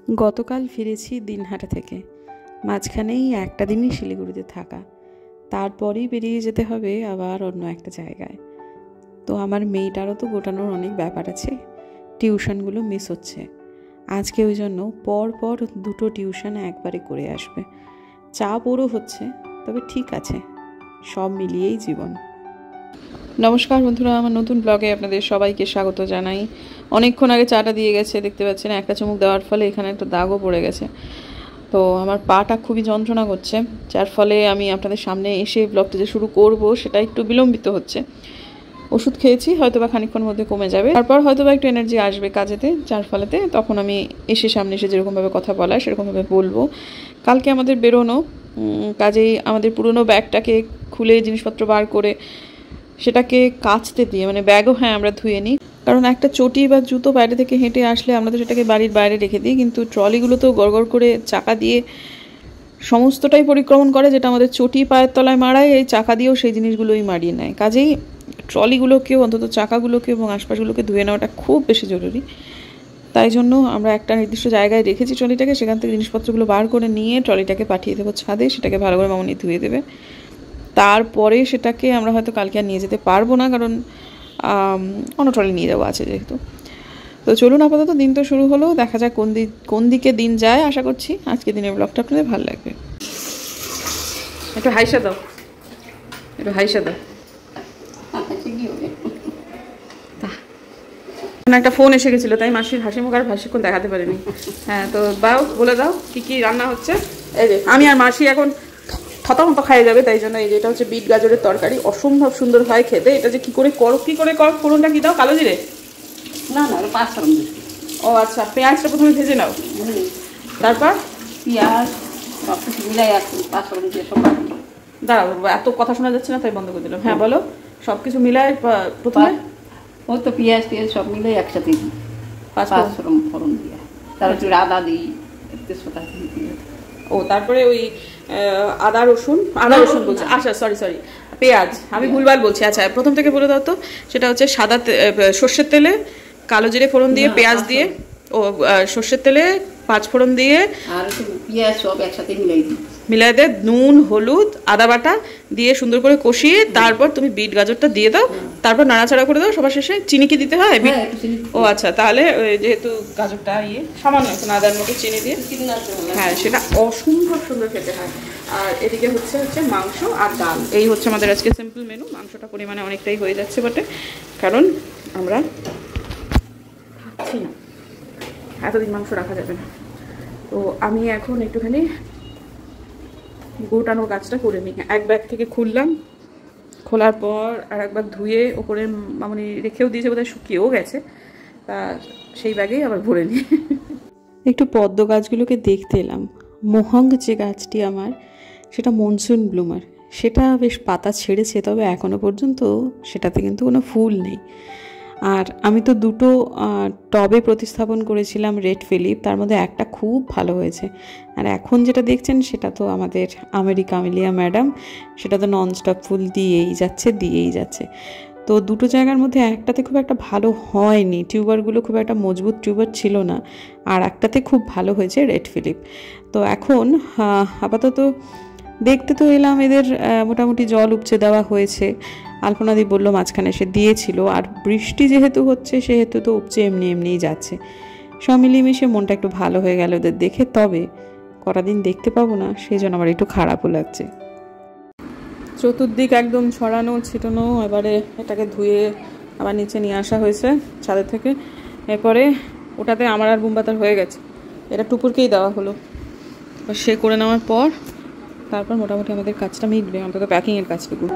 গতকাল ফিরেছি দিনহাটা থেকে, মাঝখানেই একটা দিনই শিলিগুড়িতে থাকা, তারপরেই বেরিয়ে যেতে হবে আবার অন্য একটা জায়গায়। তো আমার মেয়েটারও তো গোটানোর অনেক ব্যাপার আছে, টিউশনগুলো মিস হচ্ছে। আজকে ওই জন্য পর পর 2টো টিউশন একবারে করে আসবে। চাপ ওরও হচ্ছে, তবে ঠিক আছে, সব মিলিয়েই জীবন। নমস্কার বন্ধুরা, আমার নতুন ব্লগে আপনাদের সবাইকে স্বাগত জানাই। অনেকক্ষণ আগে চাটা দিয়ে গেছে, দেখতে পাচ্ছেন একটা চুমুক দেওয়ার ফলে এখানে একটা দাগও পড়ে গেছে। তো আমার পাটা খুবই যন্ত্রণা করছে, যার ফলে আমি আপনাদের সামনে এসে ব্লগটা যে শুরু করব সেটা একটু বিলম্বিত হচ্ছে। ওষুধ খেয়েছি, হয়তো বা খানিকক্ষণের মধ্যে কমে যাবে, তারপর হয়তো বা একটু এনার্জি আসবে কাজেতে, যার ফলেতে তখন আমি সামনে এসে যেরকমভাবে কথা বলা সেরকমভাবে বলবো। কালকে আমাদের বেরোনো, কাজেই আমাদের পুরনো ব্যাগটাকে খুলে জিনিসপত্র বার করে সেটাকে কাচতে দিয়ে, মানে ব্যাগও আমরা ধুয়ে নিই, কারণ একটা চটি বা জুতো বাইরে থেকে হেঁটে আসলে আমরা তো সেটাকে বাড়ির বাইরে রেখে দিই, কিন্তু ট্রলিগুলো তো গড়গড় করে চাকা দিয়ে সমস্তটাই পরিক্রমণ করে, যেটা আমাদের চটি পায়ের তলায় মারায়, এই চাকা দিয়েও সেই জিনিসগুলোই মারিয়ে নেয়। কাজেই ট্রলিগুলোকেও, অন্তত চাকাগুলোকে এবং আশপাশগুলোকে ধুয়ে নেওয়াটা খুব বেশি জরুরি। তাই জন্য আমরা একটা নির্দিষ্ট জায়গায় রেখেছি ট্রলিটাকে, সেখান থেকে জিনিসপত্রগুলো বার করে নিয়ে ট্রলিটাকে পাঠিয়ে দেবো ছাদে, সেটাকে ভালো করে মামনি ধুয়ে দেবে। তারপরে সেটাকে আমরা হয়তো কালকে আর নিয়ে যেতে পারবো না, কারণ অন্য ট্রলি নিয়ে যাওয়া আছে যেহেতু। তো চলুন, আপাতত দিন তো শুরু হলো, দেখা যাক কোন দিকে দিন যায়। আশা করছি আজকে দিনের ব্লগটা আপনাদের ভালো লাগবে। একটু হাইসা দাও, একটু হাইসা দাও। একটা ফোন এসে গেছিলো, তাই মাসির হাসি মুখ আর ভাসিক্ষণ দেখাতে পারিনি। হ্যাঁ, তো বলে দাও কি কি রান্না হচ্ছে। এই যে আমি আর মাসি এখন থতমত খাইয়ে যাবে, তাই জন্য এই যে এটা হচ্ছে বিট গাজরের তরকারি, অসম্ভব সুন্দর হয় খেতে। এটা যে কি করে করো ফোড়নটা কি দাও, কালো জিরে? না, পাঁচফোড়ন। ও আচ্ছা, পেঁয়াজটা প্রথমে ভেজে নাও, তারপর পেঁয়াজ সব কিছু মিলাই পাঁচফোড়ন দিয়ে সব দাঁড়াও, এত কথা শোনা যাচ্ছে না তাই বন্ধ করে দিলাম। হ্যাঁ বলো, সব কিছু মিলাই প্রথমে ওই তো পেঁয়াজ সব মিলাই একসাথে দিই, পাঁচফোড়ন ফোড়ন দিয়ে, তারপর আদা দিই, তেজপাতা দিই। ও তারপরে ওই আদা রসুন বলছি, আচ্ছা সরি পেঁয়াজ, আমি ভুলভাল বলছি। আচ্ছা প্রথম থেকে বলে দাও তো। সেটা হচ্ছে সাদা সর্ষের তেলে কালো জিরে ফোড়ন দিয়ে, পেঁয়াজ দিয়ে, ও সর্ষের তেলে পাঁচফোড়ন দিয়ে আর পেঁয়াজ সব একসাথে মিলাই দে, নুন হলুদ আদা বাটা দিয়ে সুন্দর করে কষিয়ে তারপর তুমি বিট গাজরটা দিয়ে দাও, তারপর নাড়াচাড়া করে দাও। সবার শেষে চিনি কি দিতে হয়? ও আচ্ছা, তাহলে যেহেতু গাজরটা সামান্য একটু আদার মতো চিনি দিয়ে, হ্যাঁ সেটা অসম্ভব সুন্দর খেতে হয়। আর এদিকে হচ্ছে মাংস আর ডাল। এই হচ্ছে আমাদের আজকে সিম্পল মেনু। মাংসটা পরিমাণে অনেকটাই হয়ে যাচ্ছে বটে, কারণ আমরা খাচ্ছি না, এতদিন মাংস রাখা যাবে না। তো আমি এখন একটুখানি গোটানোর কাজটা করে নিই। এক ব্যাগ থেকে খুললাম, খোলার পর আর একবার ধুয়ে ওপরে মামনি রেখেও দিয়েছে, বোধহয় শুকিয়েও গেছে, তা সেই ব্যাগেই আবার ভরে নিই। একটু পদ্ম গাছগুলোকে দেখতে এলাম। মোহঙ্গ যে গাছটি আমার, সেটা মনসুন ব্লুমার, সেটা বেশ পাতা ছেড়েছে, তবে এখনও পর্যন্ত সেটাতে কিন্তু কোনো ফুল নেই। আর আমি তো 2টো টবে প্রতিস্থাপন করেছিলাম রেড ফিলিপ, তার মধ্যে একটা খুব ভালো হয়েছে। আর এখন যেটা দেখছেন সেটা তো আমাদের আমেরিকা আমিলিয়া ম্যাডাম, সেটা তো ননস্টপ ফুল দিয়েই যাচ্ছে। তো 2টো জায়গার মধ্যে একটাতে খুব একটা ভালো হয়নি, টিউবারগুলো খুব একটা মজবুত টিউবার ছিল না, আর একটাতে খুব ভালো হয়েছে রেড ফিলিপ। তো এখন আপাতত দেখতে তো এলাম, এদের মোটামুটি জল উপচে দেওয়া হয়েছে। আলপনাদি বললো মাঝখানে সে দিয়েছিল, আর বৃষ্টি যেহেতু হচ্ছে সেহেতু তো উপচে এমনিই যাচ্ছে। সব মিলিয়ে মিশে মনটা একটু ভালো হয়ে গেল ওদের দেখে, তবে কটা দিন দেখতে পাবো না, সেই জন্য আমার একটু খারাপও লাগছে। চতুর্দিক একদম ছড়ানো ছিটানো, এবারে এটাকে ধুয়ে আবার নিচে নিয়ে আসা হয়েছে ছাদের থেকে। এরপরে ওটাতে আমার আর বুমবাতার হয়ে গেছে, এটা টুপুরকেই দেওয়া হলো। সে করে নেওয়ার পর তারপর মোটামুটি আমাদের কাজটা মিটবে, অন্তত প্যাকিংয়ের কাজটুকু।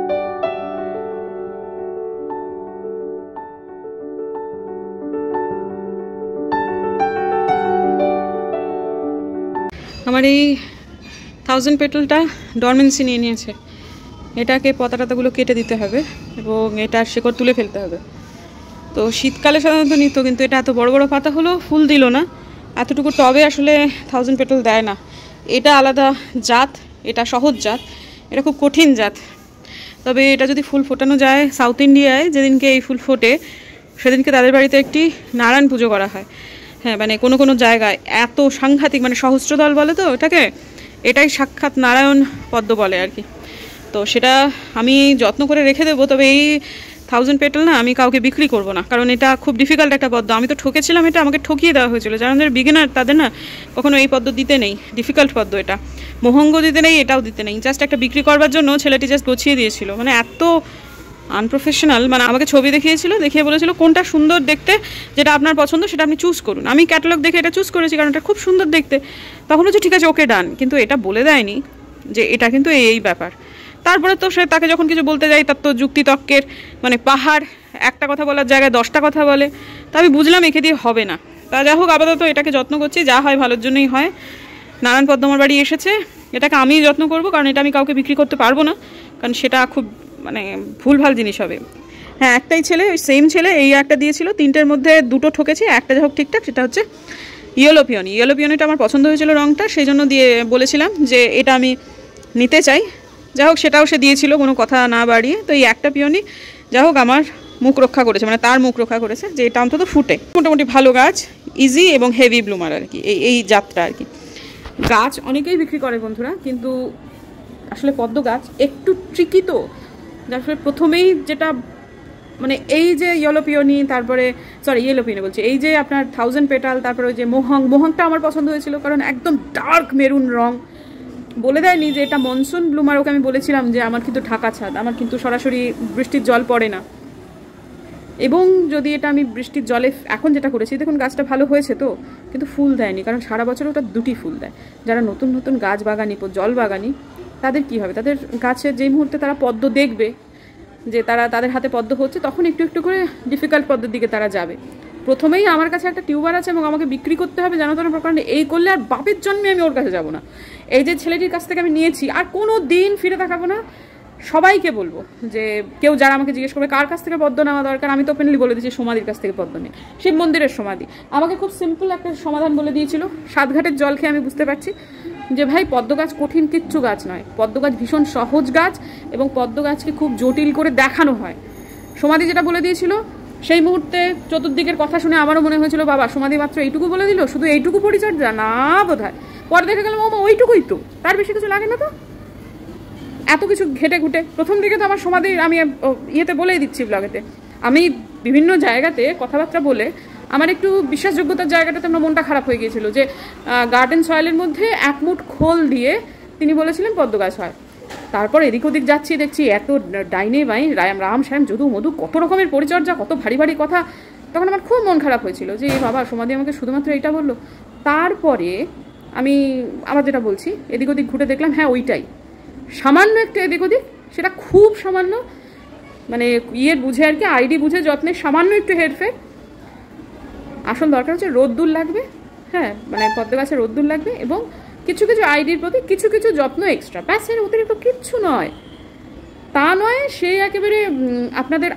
আমার এই 1000 পেটলটা ডরমেন্সি নিয়ে নিয়েছে, এটাকে পাতাগুলো কেটে দিতে হবে এবং এটার শেকড় তুলে ফেলতে হবে। তো শীতকালে সাধারণত নিত, কিন্তু এটা এত বড় বড় পাতা হলো, ফুল দিল না। এতটুকু টবে আসলে 1000 পেটল দেয় না। এটা আলাদা জাত, এটা সহজ জাত, এটা খুব কঠিন জাত। তবে এটা যদি ফুল ফোটানো যায় সাউথ ইন্ডিয়ায়, যেদিনকে এই ফুল ফোটে সেদিনকে তাদের বাড়িতে একটি নারায়ণ পুজো করা হয়। হ্যাঁ মানে কোনো কোনো জায়গায় এত সাংঘাতিক, মানে সহস্রদল বলে তো এটাকে, এটাই সাক্ষাৎ নারায়ণ পদ্ম বলে আর কি। তো সেটা আমি যত্ন করে রেখে দেবো, তবে এই 1000 পেটাল না আমি কাউকে বিক্রি করব না, কারণ এটা খুব ডিফিকাল্ট একটা পদ্ম। আমি তো ঠকেছিলাম, এটা আমাকে ঠকিয়ে দেওয়া হয়েছিল। যারা বিগিনার তাদের না কখনো এই পদ্ম দিতে নেই, ডিফিকাল্ট পদ্ম এটা। মোহঙ্গ দিতে নেই, এটাও দিতে নেই, জাস্ট একটা বিক্রি করবার জন্য ছেলেটি জাস্ট গছিয়ে দিয়েছিল, মানে এত আনপ্রফেশনাল। মানে আমাকে ছবি দেখিয়েছিল, দেখিয়ে বলেছিল কোনটা সুন্দর দেখতে, যেটা আপনার পছন্দ সেটা আপনি চুজ করুন। আমি ক্যাটালগ দেখে এটা চুজ করেছি কারণ এটা খুব সুন্দর দেখতে। তখন হচ্ছে ঠিক আছে ওকে ডান, কিন্তু এটা বলে দেয়নি যে এটা কিন্তু এই ব্যাপার। তারপরে তো সে তাকে যখন কিছু বলতে যাই তার তো যুক্তিতর্কের মানে পাহাড়, একটা কথা বলার জায়গায় 10টা কথা বলে। তা আমি বুঝলাম একে দিয়ে হবে না। তা যাই হোক, আপাতত এটাকে যত্ন করছি, যা হয় ভালোর জন্যই হয়। নারায়ণ পদ্ম আমার বাড়ি এসেছে, এটাকে আমিই যত্ন করব, কারণ এটা আমি কাউকে বিক্রি করতে পারবো না, কারণ সেটা খুব মানে ভুলভাল জিনিস হবে। হ্যাঁ, একটাই ছেলে, ওই সেম ছেলে এই একটা দিয়েছিল, 3টের মধ্যে 2টো ঠকেছি, একটা যা হোক ঠিকঠাক, সেটা হচ্ছে ইয়েলো পিওনি। ইয়েলো পিওনিটা আমার পছন্দ হয়েছিল রঙটা, সেই জন্য দিয়ে বলেছিলাম যে এটা আমি নিতে চাই। যাই হোক সেটাও সে দিয়েছিল কোনো কথা না বাড়িয়ে। তো এই একটা পিওনি যাই হোক আমার মুখ রক্ষা করেছে, মানে তার মুখ রক্ষা করেছে যে এটা অন্তত ফুটে। মোটামুটি ভালো গাছ, ইজি এবং হেভি ব্লুমার আর কি এই জাতটা আর কি। গাছ অনেকেই বিক্রি করে বন্ধুরা, কিন্তু আসলে পদ্ম গাছ একটু ট্রিকি, তো যার ফলে প্রথমেই যেটা মানে এই যে ইয়েলো পিওনি, তারপরে ইয়েলো পিওনি বলছি, এই যে আপনার 1000 পেটাল, তারপরে ওই যে মোহংটা আমার পছন্দ হয়েছিল, কারণ একদম ডার্ক মেরুন রং। বলে দেয়নি যে এটা মনসুন ব্লুমার, ওকে আমি বলেছিলাম যে আমার কিন্তু ঢাকা ছাদ, আমার কিন্তু সরাসরি বৃষ্টির জল পড়ে না, এবং যদি এটা আমি বৃষ্টির জলে এখন যেটা করেছি, দেখুন গাছটা ভালো হয়েছে তো, কিন্তু ফুল দেয়নি, কারণ সারা বছর ওটা 2টি ফুল দেয়। যারা নতুন নতুন গাছ বাগানি, জল বাগানি, তাদের কি হবে, তাদের গাছের যেই মুহূর্তে তারা পদ্ম দেখবে যে তাদের হাতে পদ্ম হচ্ছে, তখন একটু একটু করে ডিফিকাল্ট পদ্মের দিকে তারা যাবে। প্রথমেই আমার কাছে একটা টিউবার আছে এবং আমাকে বিক্রি করতে হবে জানো তো না প্রকার, এই করলে আর বাপের জন্মে আমি ওর কাছে যাব না। এই যে ছেলেটির কাছ থেকে আমি নিয়েছি, আর কোনো দিন ফিরে তাকাবো না। সবাইকে বলবো যে কেউ যারা আমাকে জিজ্ঞেস করবে কার কাছ থেকে পদ্ম নেওয়া দরকার, আমি তো ওপেনলি বলে দিচ্ছি সমাধির কাছ থেকে পদ্ম নেই। শিব মন্দিরের সমাধি আমাকে খুব সিম্পল একটা সমাধান বলে দিয়েছিল। 7 ঘাটের জল খেয়ে আমি বুঝতে পারছি যে ভাই পদ্ম গাছ কঠিন কিচ্ছু গাছ নয়, পদ্ম গাছ ভীষণ সহজ গাছ, এবং পদ্ম গাছকে খুব জটিল করে দেখানো হয়। সমাধি যেটা বলে দিয়েছিল, সেই মুহূর্তে চতুর্দিকের কথা শুনে আমারও মনে হয়েছিল বাবা সমাধি মাত্র এইটুকু বলে দিল, শুধু এইটুকু পরিচর্যা না বোধ হয়। পরে দেখে গেলাম ও ওইটুকুই তো, তার বেশি কিছু লাগে না তো, এত কিছু ঘেটে ঘুটে। প্রথম দিকে তো আমার সমাধি আমি ইয়েতে বলেই দিচ্ছি ব্লগেতে, আমি বিভিন্ন জায়গাতে কথাবার্তা বলে আমার একটু বিশ্বাসযোগ্যতার জায়গাটাতে আমার মনটা খারাপ হয়ে গিয়েছিল যে গার্ডেন সয়েলের মধ্যে 1 মুঠ খোল দিয়ে তিনি বলেছিলেন পদ্ম গাছ হয়। তারপর এদিক ওদিক যাচ্ছি, দেখছি এত ডাইনে বাই রাম শ্যাম যদু মধু, কত রকমের পরিচর্যা, কত ভারী ভারী কথা। তখন আমার খুব মন খারাপ হয়েছিল যে এই বাবা সমাধি আমাকে শুধুমাত্র এইটা বললো। তারপরে আমি আবার যেটা বলছি, এদিক ওদিক ঘুরে দেখলাম হ্যাঁ ওইটাই, সামান্য একটু এদিক ওদিক, সেটা খুব সামান্য, মানে বুঝে আর কি, আইডি বুঝে যত্নে সামান্য একটু হেরফের। আসল দরকার হচ্ছে রোদ্দুর লাগবে, হ্যাঁ মানে পদ্ম গাছে রোদ্দুর লাগবে, এবং কিছু কিছু আইডির প্রতি কিছু কিছু যত্ন এক্সট্রা, ব্যাস এর অতিরিক্ত কিচ্ছু নয়। তা নয় সে একেবারে আপনাদের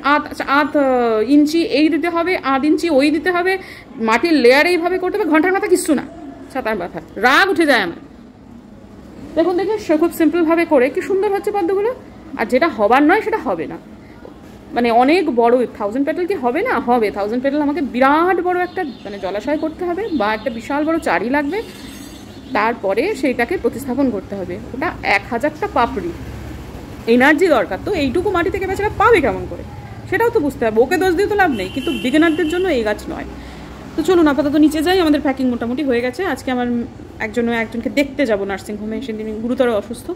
আধ ইঞ্চি এই দিতে হবে, আধ ইঞ্চি ওই দিতে হবে, মাটির লেয়ার এইভাবে করতে হবে, ঘন্টার মাথা কিচ্ছু না, ছাতার মাথা রাগ উঠে যায় আমার। দেখুন দেখে সে খুব সিম্পলভাবে করে কি সুন্দর হচ্ছে পদ্মগুলো। আর যেটা হবার নয় সেটা হবে না, মানে অনেক বড় 1000 পেটাল কি হবে না, হবে 1000 পেটাল। আমাকে বিরাট বড় একটা মানে জলাশয় করতে হবে, বা একটা বিশাল বড় চারি লাগবে, তারপরে সেইটাকে প্রতিস্থাপন করতে হবে। ওটা 1000টা পাপড়ি, এনার্জি দরকার। তো এইটুকু মাটি থেকে বেচারা পাবে কেমন করে, সেটাও তো বুঝতে হবে। ওকে দোষ দিয়ে তো লাভ নেই, কিন্তু বিগিনারদের জন্য এই গাছ নয়। তো চলুন আপাতত নিচে যাই, আমাদের প্যাকিং মোটামুটি হয়ে গেছে। আজকে আমার একজনকে দেখতে যাব নার্সিংহোমে, সেদিন গুরুতর অসুস্থ।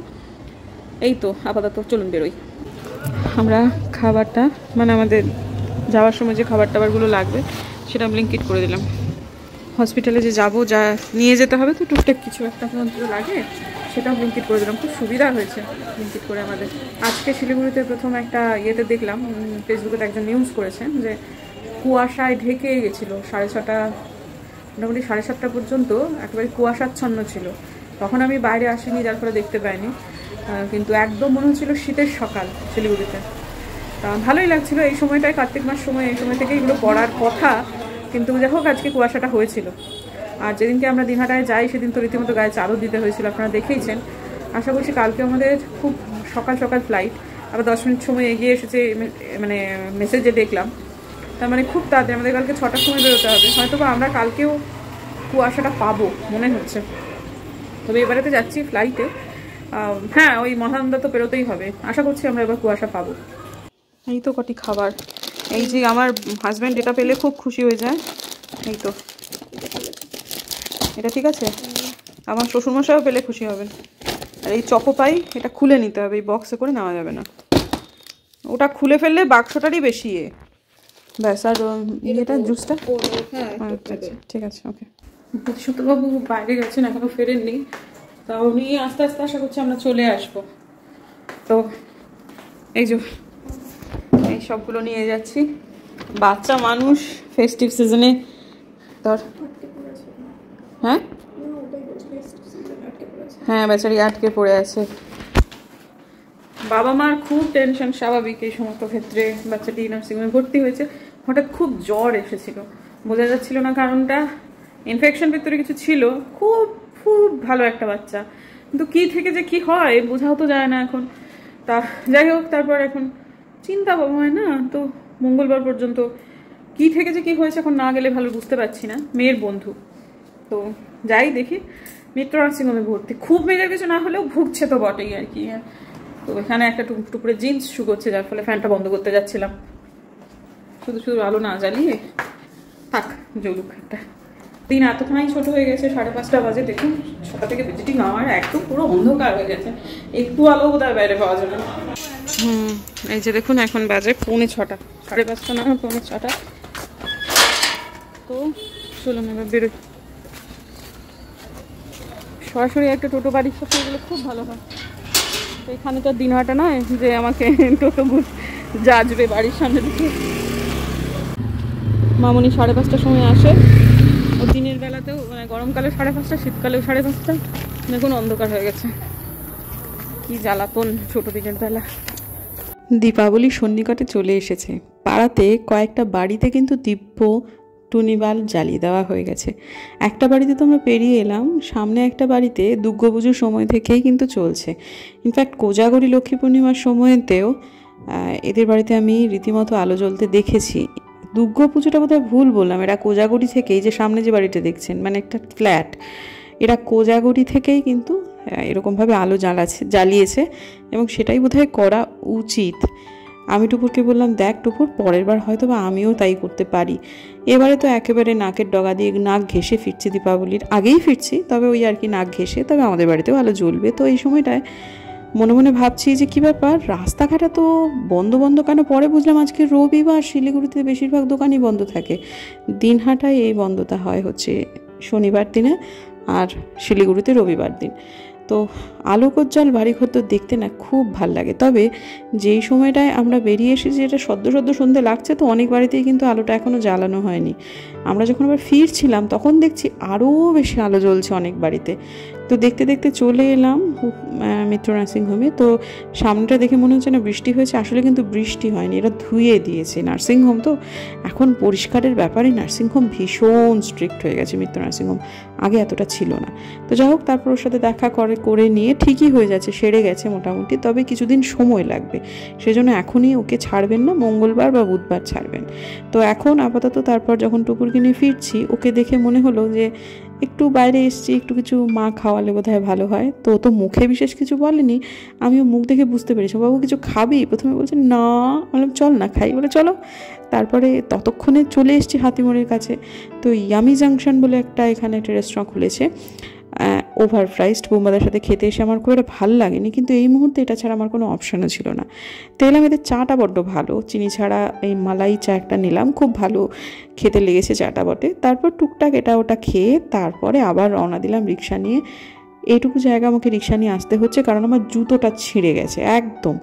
এই তো আপাতত চলুন বেরোই। আমরা খাবারটা মানে আমাদের যাওয়ার সময় যে খাবার টাবারগুলো লাগবে সেটা ব্লিঙ্কিট করে দিলাম। হসপিটালে যে যাবো, যা নিয়ে যেতে হবে, তো টুকটাক কিছু একটা মন্ত্র লাগে, সেটাও ব্লিঙ্কিট করে দিলাম। খুব সুবিধা হয়েছে ব্লিঙ্কিট করে আমাদের। আজকে শিলিগুড়িতে প্রথম একটা ইয়েতে দেখলাম, ফেসবুকে একজন নিউজ করেছেন যে কুয়াশায় ঢেকে গেছিলো 6:30, মোটামুটি 7:30 পর্যন্ত একেবারে কুয়াশাচ্ছন্ন ছিল। তখন আমি বাইরে আসিনি, যার ফলে দেখতে পাইনি, কিন্তু একদম মনে হচ্ছিল শীতের সকাল শিলিগুড়িতে। ভালোই লাগছিল এই সময়টায়, কার্তিক মাস সময়, এই সময় থেকে এগুলো পড়ার কথা। কিন্তু যাই হোক আজকে কুয়াশাটা হয়েছিল। আর যেদিনকে আমরা দিনহাটায় যাই সেদিন তো রীতিমতো গায়ে চাদর দিতে হয়েছিল, আপনারা দেখেইছেন। আশা করছি কালকে আমাদের খুব সকাল সকাল ফ্লাইট, আবার 10 মিনিট সময় এগিয়ে এসেছে, মানে মেসেজে দেখলাম। তার মানে খুব তাড়াতাড়ি আমাদের কালকে 6টার সময় বেরোতে হবে। হয়তো বা আমরা কালকেও কুয়াশাটা পাবো মনে হচ্ছে। তবে এবারেতে যাচ্ছি ফ্লাইটে, হ্যাঁ ওই মহানন্দা তো পেরোতেই হবে, আশা করছি আমরা এবার কুয়াশা পাবো। এই তো কটি খাবার, এই যে আমার হাজব্যান্ড এটা পেলে খুব খুশি হয়ে যায়। এই তো এটা ঠিক আছে, আমার শ্বশুরমশাইও পেলে খুশি হবেন। আর এই চকোপাই এটা খুলে নিতে হবে, এই বক্সে করে নেওয়া যাবে না, ওটা খুলে ফেললে বাক্সটারই বেশি ব্যাস। আর এটা জুসটা ঠিক আছে ওকে। প্রতিশোধবাবু বাইরে গেছেন, এখনো ফেরেননি, তা উনি আস্তে আস্তে আশা করছি আমরা চলে আসবো। তো এই যে এই সবগুলো নিয়ে যাচ্ছি, বাচ্চা মানুষ ফেস্টিভ সিজনে ধর, হ্যাঁ হ্যাঁ বেচারি আটকে পড়ে আছে। বাবা মার খুব টেনশন, স্বাভাবিক এই সমস্ত ক্ষেত্রে। বাচ্চাটি নার্সিংহোমে ভর্তি হয়েছে, হঠাৎ খুব জ্বর এসেছিল, বোঝা যাচ্ছিল না কারণটা, ইনফেকশন ভিতরে কিছু ছিল, খুব খুব ভালো একটা বাচ্চা, কিন্তু কি থেকে যে কি হয় বোঝাও তো যায় না এখন। তা যাই হোক, তারপর এখন চিন্তা বাবা হয় না, তো মঙ্গলবার পর্যন্ত কি থেকে যে কি হয়েছে এখন না গেলে ভালো বুঝতে পারছি না। মেয়ের বন্ধু, তো যাই দেখি, মিত্র নার্সিংহোমে ভর্তি, খুব মেয়েদের কিছু না হলেও ভুগছে তো বটেই আর কি। তো এখানে একটা টুকরে জিন্স শুকোচ্ছে, যার ফলে ফ্যানটা বন্ধ করতে যাচ্ছিলাম, শুধু শুধু আলো না জ্বালিয়ে থাক জ্বলুক একটা। দিন এতখানি ছোট হয়ে গেছে, 5:30 বাজে, দেখুন 6টা থেকে ভিজিটিং আমার, একদম পুরো অন্ধকার হয়ে গেছে, একটু আলো বোধহয় বাইরে পাওয়া যাবে না। এই যে দেখুন এখন বাজে 5:45, 5:30 না 5:45। তো চলুন এবার বেরোই, সরাসরি একটা টোটো বাড়ির সাথে গেলে খুব ভালো হয়। তো এখানে তো দিনহাটা নয় যে আমাকে টোটো যাজবে বাড়ির সামনে দিকে। মামনি 5:30টার সময় আসে, ও দিনের বেলাতেও, মানে গরমকালে 5:30, শীতকালেও 5:30, দেখুন অন্ধকার হয়ে গেছে, কি জ্বালাতন ছোট দিনের বেলা। দীপাবলি সন্নিকটে চলে এসেছে, পাড়াতে কয়েকটা বাড়িতে কিন্তু দিব্য টুনিবাল জ্বালিয়ে দেওয়া হয়ে গেছে। একটা বাড়িতে তো আমরা পেরিয়ে এলাম, সামনে একটা বাড়িতে দুর্গাপুজোর সময় থেকেই কিন্তু চলছে। ইনফ্যাক্ট কোজাগরি লক্ষ্মী পূর্ণিমার সময়তেও এদের বাড়িতে আমি রীতিমতো আলো জ্বলতে দেখেছি। দুর্গাপুজোটা বোধহয় ভুল বললাম, এরা কোজাগরি থেকেই, যে সামনে যে বাড়িটা দেখছেন মানে একটা ফ্ল্যাট, এরা কোজাগরি থেকেই কিন্তু এরকমভাবে আলো জ্বালিয়েছে, এবং সেটাই বোধহয় করা উচিত। আমি টুপুরকে বললাম, দেখ টুপুর, পরের বার হয়তো বা আমিও তাই করতে পারি। এবারে তো একেবারে নাকের ডগা দিয়ে নাক ঘেঁষে ফিরছি, দীপাবলির আগেই ফিরছি, তবে ওই আর কি নাক ঘেঁষে, তবে আমাদের বাড়িতেও আলো জ্বলবে। তো এই সময়টায় মনে মনে ভাবছি যে কী ব্যাপার, রাস্তাঘাটে তো বন্ধ বন্ধ কেন? পরে বুঝলাম আজকে রবিবার, শিলিগুড়িতে বেশিরভাগ দোকানই বন্ধ থাকে, দিনহাটায় এই বন্ধটা হয় হচ্ছে শনিবার দিনে, আর শিলিগুড়িতে রবিবার দিন। তো আলোকোজ্জ্বল বাড়িঘর তো দেখতে না খুব ভাল লাগে। তবে যেই সময়টায় আমরা বেরিয়ে এসেছি, এটা সদ্য সন্ধে লাগছে, তো অনেক বাড়িতেই কিন্তু আলোটা এখনও জ্বালানো হয়নি। আমরা যখন আবার ফিরছিলাম তখন দেখছি আরও বেশি আলো জ্বলছে অনেক বাড়িতে। তো দেখতে দেখতে চলে এলাম মিত্র নার্সিংহোমে। তো সামনেটা দেখে মনে হচ্ছে না বৃষ্টি হয়েছে, আসলে কিন্তু বৃষ্টি হয়নি, এরা ধুয়ে দিয়েছে। নার্সিংহোম তো এখন পরিষ্কারের ব্যাপারে নার্সিংহোম ভীষণ স্ট্রিক্ট হয়ে গেছে, মিত্র নার্সিংহোম আগে এতটা ছিল না। তো যাই হোক, তারপর ওর সাথে দেখা করে নিয়ে ঠিকই হয়ে যাচ্ছে, সেরে গেছে মোটামুটি, তবে কিছুদিন সময় লাগবে, সেজন্য এখনই ওকে ছাড়বেন না, মঙ্গলবার বা বুধবার ছাড়বেন। তো এখন আপাতত তারপর যখন টুকুরকে নিয়ে ফিরছি, ওকে দেখে মনে হলো যে একটু বাইরে এসছি, একটু কিছু মা খাওয়ালে বোধহয় ভালো হয়। তো তো মুখে বিশেষ কিছু বলেনি, আমিও মুখ দেখে বুঝতে পেরেছি। বাবু কিছু খাবি? প্রথমে বলছে না, বললাম চল না খাই, বলে চলো। তারপরে ততক্ষণে চলে এসেছি হাতিমোড়ের কাছে। তো ইয়ামি জাংশন বলে একটা এখানে একটা রেস্টুরেন্ট খুলেছে, ওভার প্রাইসড। বোম্বাদের সাথে খেতে এসে আমার খুব একটা ভালো লাগেনি, কিন্তু এই মুহূর্তে এটা ছাড়া আমার কোনো অপশানও ছিল না। তো এলাম, এদের চাটা বড্ড ভালো, চিনি ছাড়া এই মালাই চা একটা নিলাম, খুব ভালো খেতে লেগেছে চাটা বটে। তারপর টুকটাক এটা ওটা খেয়ে তারপরে আবার রওনা দিলাম রিক্সা নিয়ে। এইটুকু জায়গা আমাকে রিক্সা নিয়ে আসতে হচ্ছে, কারণ আমার জুতোটা ছিঁড়ে গেছে একদম,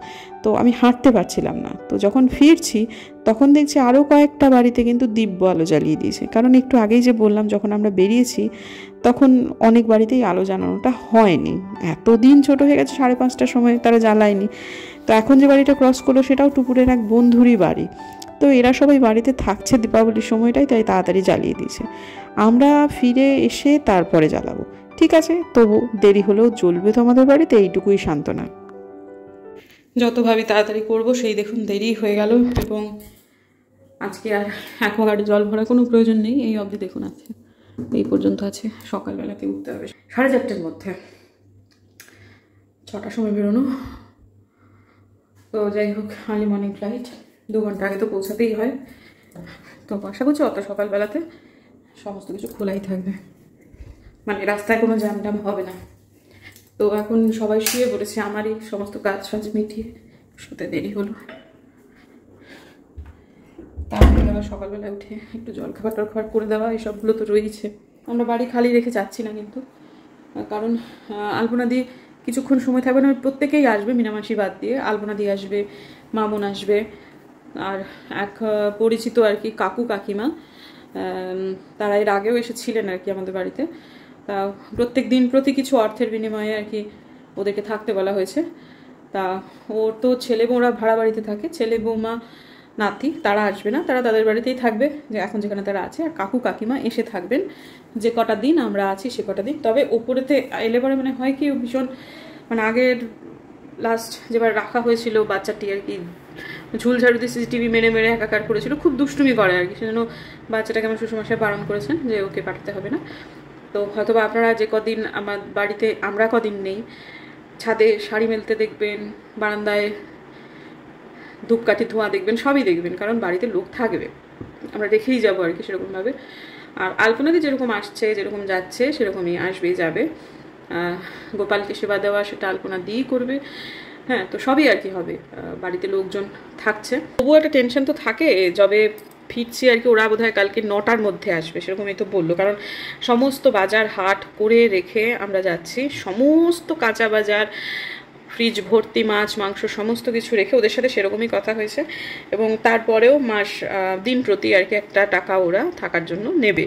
তো আমি হাঁটতে পারছিলাম না। তো যখন ফিরছি তখন দেখছি আরও কয়েকটা বাড়িতে কিন্তু দিব্য আলো জ্বালিয়ে দিয়েছে, কারণ একটু আগেই যে বললাম যখন আমরা বেরিয়েছি তখন অনেক বাড়িতেই আলো জ্বালানোটা হয়নি, এতদিন ছোট হয়ে গেছে, 5:30টার সময় তারা জ্বালায়নি। তো এখন যে বাড়িটা ক্রস করলো সেটাও টুকুরের এক বন্ধুরই বাড়ি। তো এরা সবাই বাড়িতে থাকছে দীপাবলির সময়টাই, তাই তাড়াতাড়ি জ্বালিয়ে দিয়েছে। আমরা ফিরে এসে তারপরে জ্বালাবো, ঠিক আছে, তবু দেরি হলেও জ্বলবে তো আমাদের বাড়িতে, এইটুকুই সান্ত্বনা। যত ভাবি তাড়াতাড়ি করবো, সেই দেখুন দেরি হয়ে গেল। এবং আজকে আর অ্যাকোয়াগার্ডে জল ভরার কোনো প্রয়োজন নেই, এই অবধি দেখুন আছে। এই পর্যন্ত আছে, সকালবেলাতে উঠতে হবে 4:30-র মধ্যে, 6টার সময় বেরোনো। তো যাই হোক, আর্লি মর্নিং ফ্লাইট, 2 ঘন্টা আগে তো পৌঁছাতেই হয়। তো আশা করছি অত সকালবেলাতে সমস্ত কিছু খোলাই থাকবে, মানে রাস্তায় কোনো জ্যাম ট্যাম হবে না। তো এখন সবাই শুয়ে পড়েছে, আমারই সমস্ত কাজ ফাজ মিটিয়ে শুতে দেরি হলো। তারপরে আবার সকালবেলায় উঠে একটু জলখাবার টলখাবার করে দেওয়া, এইসবগুলো তো রয়েছে। আমরা বাড়ি খালি রেখে যাচ্ছি না কিন্তু, কারণ আলপনাদি কিছুক্ষণ সময় থাকবে না, প্রত্যেকেই আসবে মিনামাসি বাদ দিয়ে। আলপনাদি আসবে, মামুন আসবে, আর এক পরিচিত আর কি কাকু কাকিমা, তারা এর আগেও এসেছিলেন আর কি আমাদের বাড়িতে। তা প্রত্যেক দিন প্রতি কিছু অর্থের বিনিময়ে আর কি ওদেরকে থাকতে বলা হয়েছে। তা ওর তো ছেলে বউরা ভাড়া বাড়িতে থাকে, ছেলে বৌমা নাতি তারা আসবে না, তারা তাদের বাড়িতেই থাকবে যে এখন যেখানে তারা আছে। আর কাকু কাকিমা এসে থাকবেন যে কটা দিন আমরা আছি সে কটা দিন। তবে ওপরেতে এলে পরে মানে হয় কি ভীষণ, মানে আগের লাস্ট যেবার রাখা হয়েছিল বাচ্চাটি আর কি ঝুলঝাড়ু দিয়ে CCTV মেরে মেরে একাকার করেছিল, খুব দুষ্টুমি করে আর কি, সেজন্য বাচ্চাটাকে আমার শ্বশুরমশাই বারণ করেছেন যে ওকে পাঠাতে হবে না। তো হয়তো বা আপনারা যে কদিন আমার বাড়িতে আমরা কদিন নেই, ছাদে শাড়ি মেলতে দেখবেন, বারান্দায় ধূপকাঠি ধোঁয়া দেখবেন, সবই দেখবেন, কারণ বাড়িতে লোক থাকবে, আমরা রেখেই যাবো আর কি সেরকমভাবে। আর আলপনাদি যেরকম আসছে যেরকম যাচ্ছে সেরকমই আসবেই যাবে। গোপালকে সেবা দেওয়া সেটা আলপনা দিয়েই করবে, হ্যাঁ। তো সবই আর কি হবে, বাড়িতে লোকজন থাকছে। তবুও একটা টেনশন তো থাকে, যবে ফিরছি আর কি। ওরা বোধহয় কালকে 9টার মধ্যে আসবে সেরকমই তো বললো, কারণ সমস্ত বাজার হাট করে রেখে আমরা যাচ্ছি, সমস্ত কাঁচা বাজার, ফ্রিজ ভর্তি মাছ মাংস সমস্ত কিছু রেখে ওদের সাথে সেরকমই কথা হয়েছে। এবং তারপরেও দিন প্রতি আর কি একটা টাকা ওরা থাকার জন্য নেবে,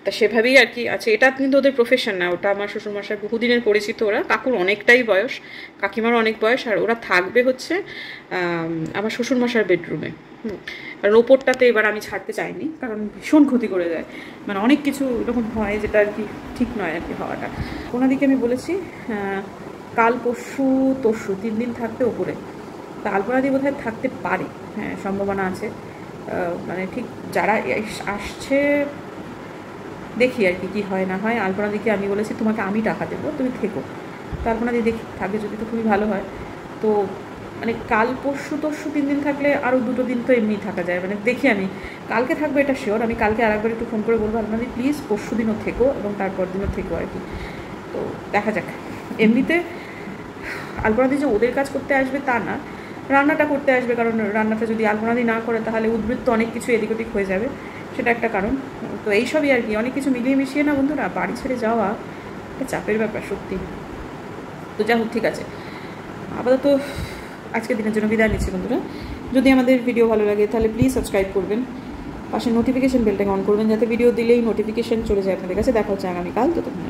তা সেভাবেই আর কি আছে। এটা কিন্তু ওদের প্রফেশন না, ওটা আমার শ্বশুরমশাই বহুদিনের পরিচিত। ওরা কাকুর অনেকটাই বয়স, কাকিমারও অনেক বয়স, আর ওরা থাকবে হচ্ছে আমার শ্বশুরমশার বেডরুমে। কারণ ওপরটাতে এবার আমি ছাড়তে চাইনি, কারণ ভীষণ ক্ষতি করে যায়, মানে অনেক কিছু এরকম হয় যেটা আর কি ঠিক নয় আর কি হওয়াটা। ওনাদিকে আমি বলেছি কাল পরশু তরশু 3 দিন থাকতে ওপরে। তা আলপনাদি বোধহয় থাকতে পারে, হ্যাঁ সম্ভাবনা আছে। মানে ঠিক যারা আসছে দেখি আর কি হয় না হয়। আলপনাদিকে আমি বলেছি তোমাকে আমি টাকা দেবো, তুমি থেকো। তো আলপনাদি দেখি থাকে যদি তো খুবই ভালো হয়। তো মানে কাল পরশু তরশু 3 দিন থাকলে আরও 2 দিন তো এমনি থাকা যায়, মানে দেখি আমি কালকে থাকবো এটা শিওর। আমি কালকে আরেকবার একটু ফোন করে বলবো আলপনাদি প্লিজ পরশু দিনও থেকো এবং তারপর দিনও থেকো আর কি। তো দেখা যাক। এমনিতে আলপনাদি যে ওদের কাজ করতে আসবে তা না, রান্নাটা করতে আসবে, কারণ রান্নাটা যদি আলপনাদি না করে তাহলে উদ্বৃত্ত অনেক কিছু এদিক ওদিক হয়ে যাবে, সেটা একটা কারণ। তো এইসবই আর কি, অনেক কিছু মিলিয়ে মিশিয়ে না বন্ধুরা, বাড়ি ছেড়ে যাওয়া একটা চাপের ব্যাপার সত্যি। তো যাই হোক, ঠিক আছে, আপাতত আজকের দিনের জন্য বিদায় নিচ্ছি বন্ধুরা। যদি আমাদের ভিডিও ভালো লাগে তাহলে প্লিজ সাবস্ক্রাইব করবেন, পাশে নোটিফিকেশন বেলটাকে অন করবেন যাতে ভিডিও দিলেই নোটিফিকেশন চলে যায় আপনাদের কাছে। দেখা হচ্ছে আগামীকাল, ততক্ষণ